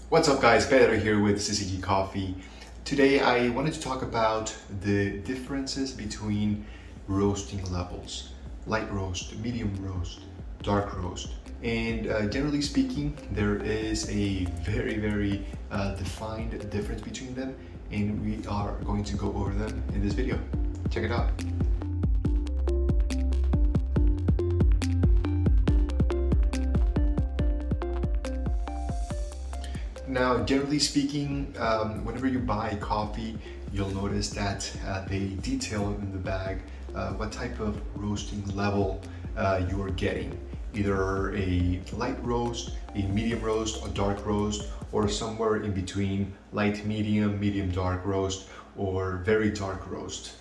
What's up guys, Pedro here with Syzygy Coffee. Today I wanted to talk about the differences between roasting levels. Light roast, medium roast, dark roast. And generally speaking, there is a very defined difference between them, and we are going to go over them in this video. Check it out. Now, generally speaking, whenever you buy coffee, you'll notice that they detail in the bag what type of roasting level you are getting. Either a light roast, a medium roast, a dark roast, or somewhere in between light medium, medium dark roast, or very dark roast.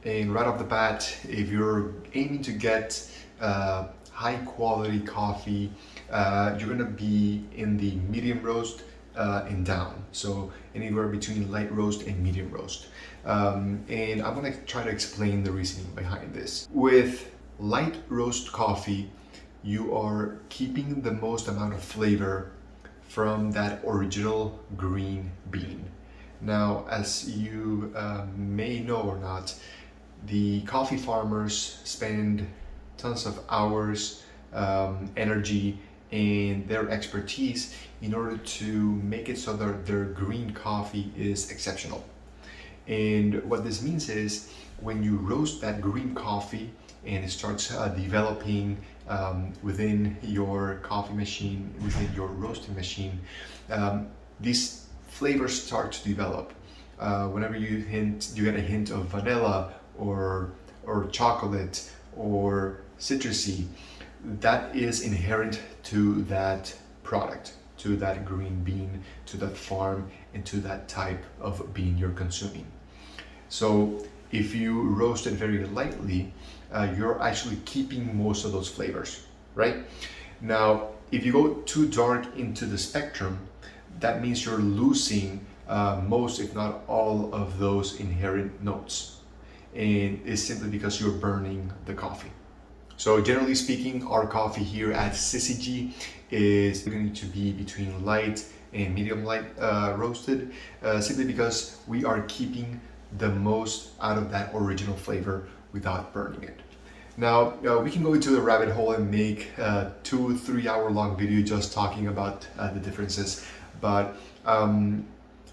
And right off the bat, if you're aiming to get high quality coffee, you're gonna be in the medium roast and down. So anywhere between light roast and medium roast. And I'm gonna try to explain the reasoning behind this. With light roast coffee, you are keeping the most amount of flavor from that original green bean. Now, as you may know or not, the coffee farmers spend tons of hours, energy, and their expertise in order to make it so that their green coffee is exceptional. And what this means is when you roast that green coffee and it starts developing within your coffee machine, within your roasting machine, these flavors start to develop. Whenever you get a hint of vanilla or chocolate or citrusy, that is inherent to that product, to that green bean, to that farm, and to that type of bean you're consuming. So if you roast it very lightly, you're actually keeping most of those flavors, right? Now, if you go too dark into the spectrum, that means you're losing most, if not all, of those inherent notes. And it's simply because you're burning the coffee. So generally speaking, our coffee here at Syzygy is going to be between light and medium light roasted, simply because we are keeping the most out of that original flavor without burning it. Now, we can go into the rabbit hole and make a 2-3 hour long video just talking about the differences, but I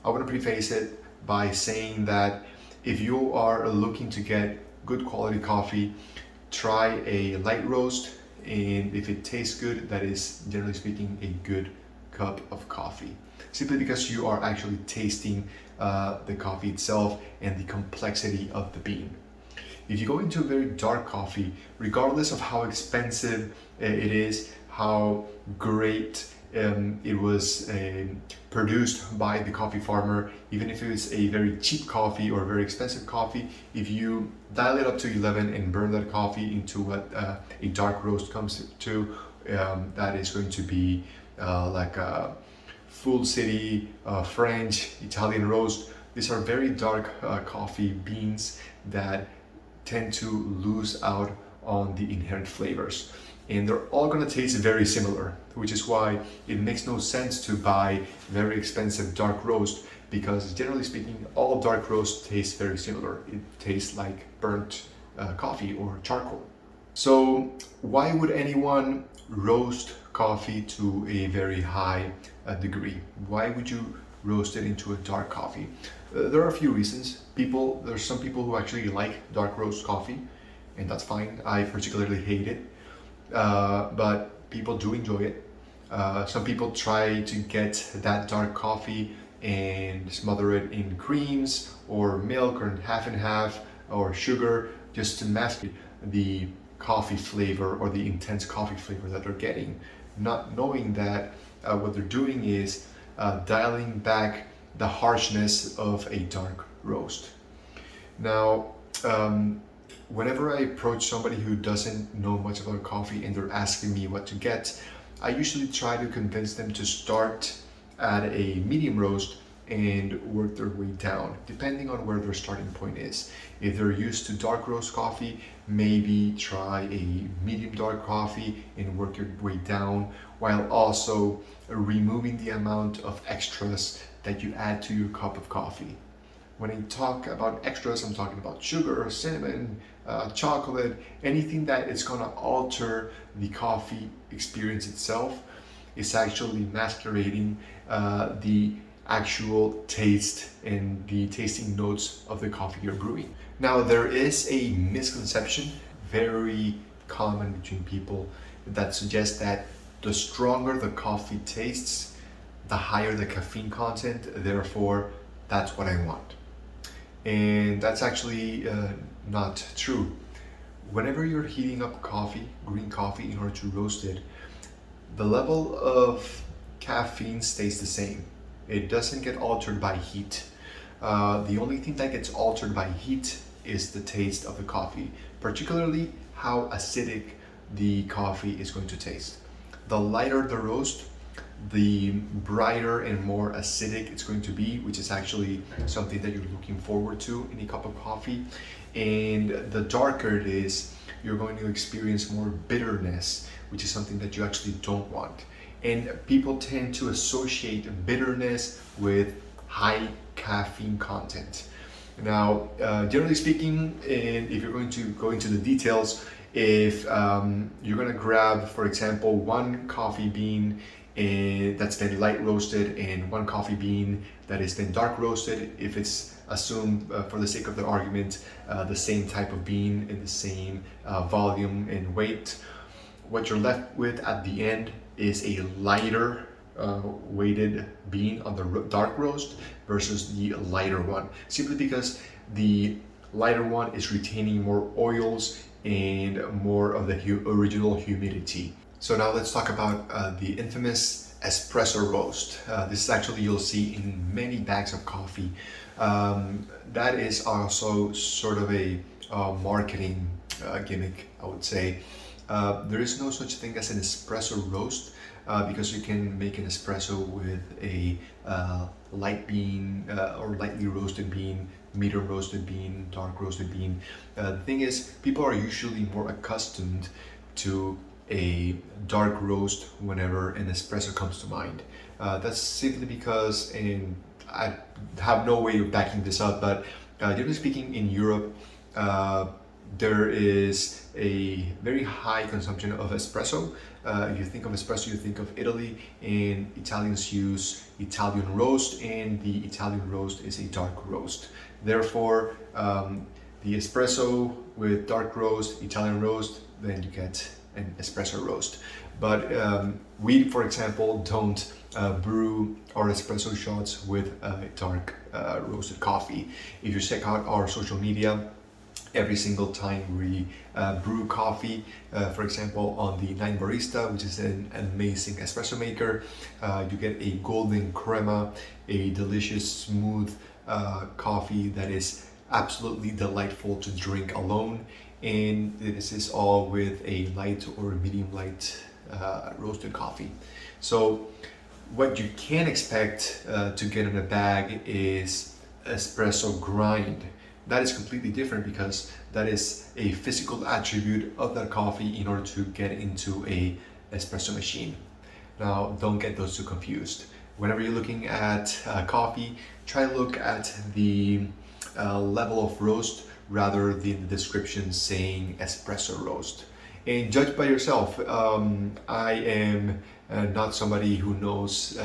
want to preface it by saying that if you are looking to get good quality coffee, try a light roast, and if it tastes good, that is generally speaking a good cup of coffee, simply because you are actually tasting the coffee itself and the complexity of the bean. If you go into a very dark coffee, regardless of how expensive it is, how great it was produced by the coffee farmer, even if it was a very cheap coffee or very expensive coffee, if you dial it up to 11 and burn that coffee into what a dark roast comes to, that is going to be like a full city French, Italian roast. These are very dark coffee beans that tend to lose out on the inherent flavors. And they're all gonna taste very similar, which is why it makes no sense to buy very expensive dark roast, because generally speaking, all dark roast tastes very similar. It tastes like burnt coffee or charcoal. So why would anyone roast coffee to a very high degree? Why would you roast it into a dark coffee? There are a few reasons. There's some people who actually like dark roast coffee, and that's fine. I particularly hate it. But people do enjoy it. Some people try to get that dark coffee and smother it in creams or milk or half and half or sugar just to mask the coffee flavor or the intense coffee flavor that they're getting, not knowing that what they're doing is dialing back the harshness of a dark roast. Now, whenever I approach somebody who doesn't know much about coffee and they're asking me what to get, I usually try to convince them to start at a medium roast and work their way down, depending on where their starting point is. If they're used to dark roast coffee, maybe try a medium dark coffee and work your way down, while also removing the amount of extras that you add to your cup of coffee. When I talk about extras, I'm talking about sugar, cinnamon, chocolate, anything that is going to alter the coffee experience itself is actually masquerading the actual taste and the tasting notes of the coffee you're brewing. Now, there is a misconception, very common between people, that suggests that the stronger the coffee tastes, the higher the caffeine content, therefore, that's what I want. And that's actually not true. Whenever you're heating up coffee, green coffee, in order to roast it, the level of caffeine stays the same. It doesn't get altered by heat. The only thing that gets altered by heat is the taste of the coffee, particularly how acidic the coffee is going to taste. The lighter the roast, the brighter and more acidic it's going to be, which is actually something that you're looking forward to in a cup of coffee. And the darker it is, you're going to experience more bitterness, which is something that you actually don't want. And people tend to associate bitterness with high caffeine content. Now, generally speaking, and if you're going to go into the details, if you're going to grab, for example, one coffee bean that's been light roasted and one coffee bean that has been dark roasted, if it's assumed for the sake of the argument the same type of bean and the same volume and weight, what you're left with at the end is a lighter weighted bean on the dark roast versus the lighter one, simply because the lighter one is retaining more oils and more of the original humidity. So now let's talk about the infamous espresso roast. This is actually, you'll see in many bags of coffee. That is also sort of a marketing gimmick, I would say. There is no such thing as an espresso roast because you can make an espresso with a light bean or lightly roasted bean, medium roasted bean, dark roasted bean. The thing is, people are usually more accustomed to a dark roast whenever an espresso comes to mind. That's simply because, and I have no way of backing this up, but generally speaking, in Europe, there is a very high consumption of espresso. If you think of espresso, you think of Italy, and Italians use Italian roast, and the Italian roast is a dark roast. Therefore, the espresso with dark roast, Italian roast, then you get an espresso roast. But we, for example, don't brew our espresso shots with dark roasted coffee. If you check out our social media, every single time we brew coffee, for example, on the Nine Barista, which is an amazing espresso maker, you get a golden crema, a delicious, smooth coffee that is absolutely delightful to drink alone. And this is all with a light or medium light roasted coffee. So what you can expect to get in a bag is espresso grind. That is completely different because that is a physical attribute of that coffee in order to get into a espresso machine. Now, don't get those two confused. Whenever you're looking at coffee, try to look at the level of roast rather than the description saying espresso roast. And judge by yourself. I am not somebody who knows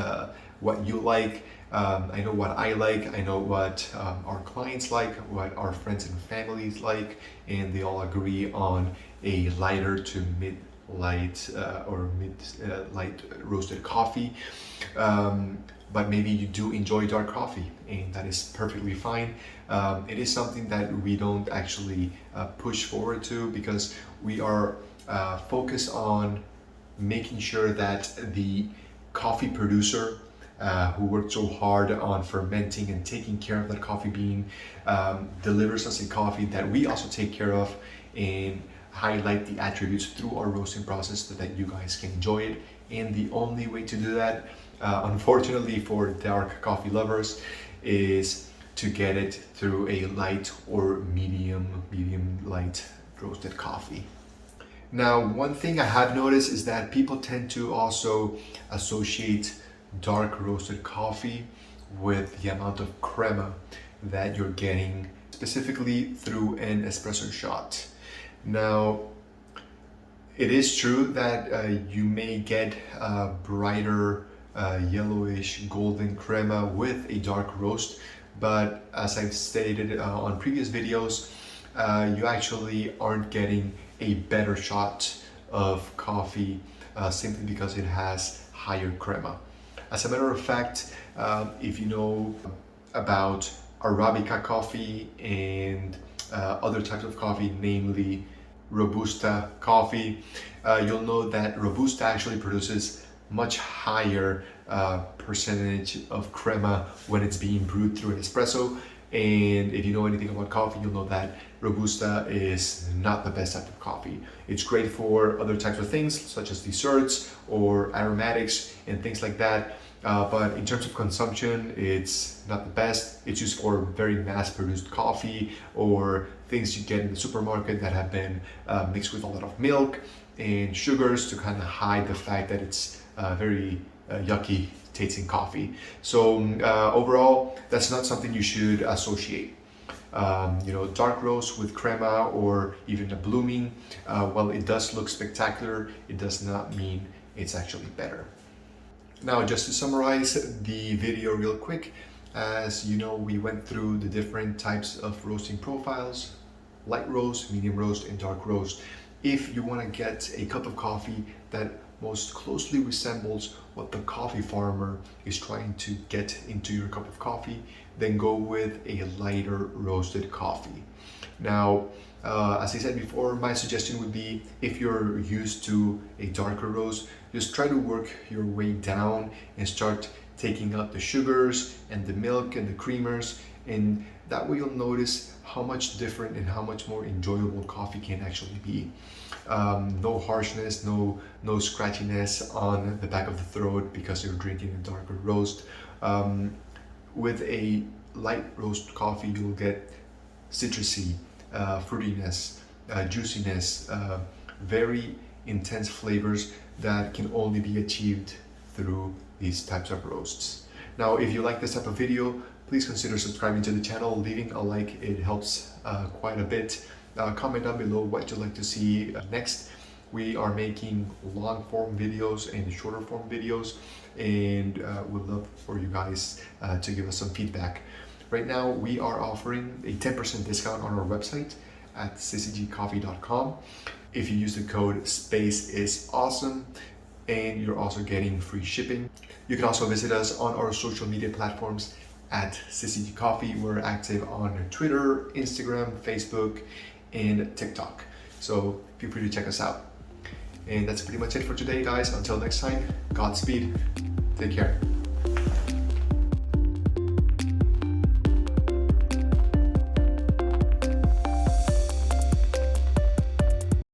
what you like. I know what I like, I know what our clients like, what our friends and families like, and they all agree on a lighter to mid-light or mid-light roasted coffee. But maybe you do enjoy dark coffee, and that is perfectly fine. It is something that we don't actually push forward to because we are focused on making sure that the coffee producer who worked so hard on fermenting and taking care of that coffee bean delivers us a coffee that we also take care of and highlight the attributes through our roasting process so that you guys can enjoy it. And the only way to do that unfortunately for dark coffee lovers, is to get it through a light or medium light roasted coffee. Now, one thing I have noticed is that people tend to also associate dark roasted coffee with the amount of crema that you're getting, specifically through an espresso shot. Now, it is true that you may get brighter yellowish golden crema with a dark roast, but as I've stated on previous videos, you actually aren't getting a better shot of coffee simply because it has higher crema. As a matter of fact, if you know about Arabica coffee and other types of coffee, namely Robusta coffee, you'll know that Robusta actually produces much higher percentage of crema when it's being brewed through an espresso. And if you know anything about coffee, you'll know that Robusta is not the best type of coffee. It's great for other types of things, such as desserts or aromatics and things like that. But in terms of consumption, it's not the best. It's used for very mass-produced coffee or things you get in the supermarket that have been mixed with a lot of milk and sugars to kind of hide the fact that it's very yucky tasting coffee. So overall, that's not something you should associate. Dark roast with crema or even a blooming, while it does look spectacular, it does not mean it's actually better. Now, just to summarize the video real quick, as you know, we went through the different types of roasting profiles: light roast, medium roast, and dark roast. If you want to get a cup of coffee that most closely resembles what the coffee farmer is trying to get into your cup of coffee, then go with a lighter roasted coffee. Now, as I said before, my suggestion would be, if you're used to a darker roast, just try to work your way down and start taking out the sugars and the milk and the creamers, and that way you'll notice how much different and how much more enjoyable coffee can actually be. No harshness, no scratchiness on the back of the throat because you're drinking a darker roast. With a light roast coffee, you'll get citrusy, fruitiness, juiciness, very intense flavors that can only be achieved through these types of roasts. Now, if you like this type of video, please consider subscribing to the channel, leaving a like. It helps quite a bit. Comment down below what you'd like to see next. We are making long form videos and shorter form videos, and we'd love for you guys to give us some feedback. Right now, we are offering a 10% discount on our website at syzygycoffee.com. If you use the code SPACEISAWESOME, and you're also getting free shipping. You can also visit us on our social media platforms at Syzygy Coffee. We're active on Twitter, Instagram, Facebook, and TikTok. So feel free to check us out. And that's pretty much it for today, guys. Until next time, Godspeed. Take care.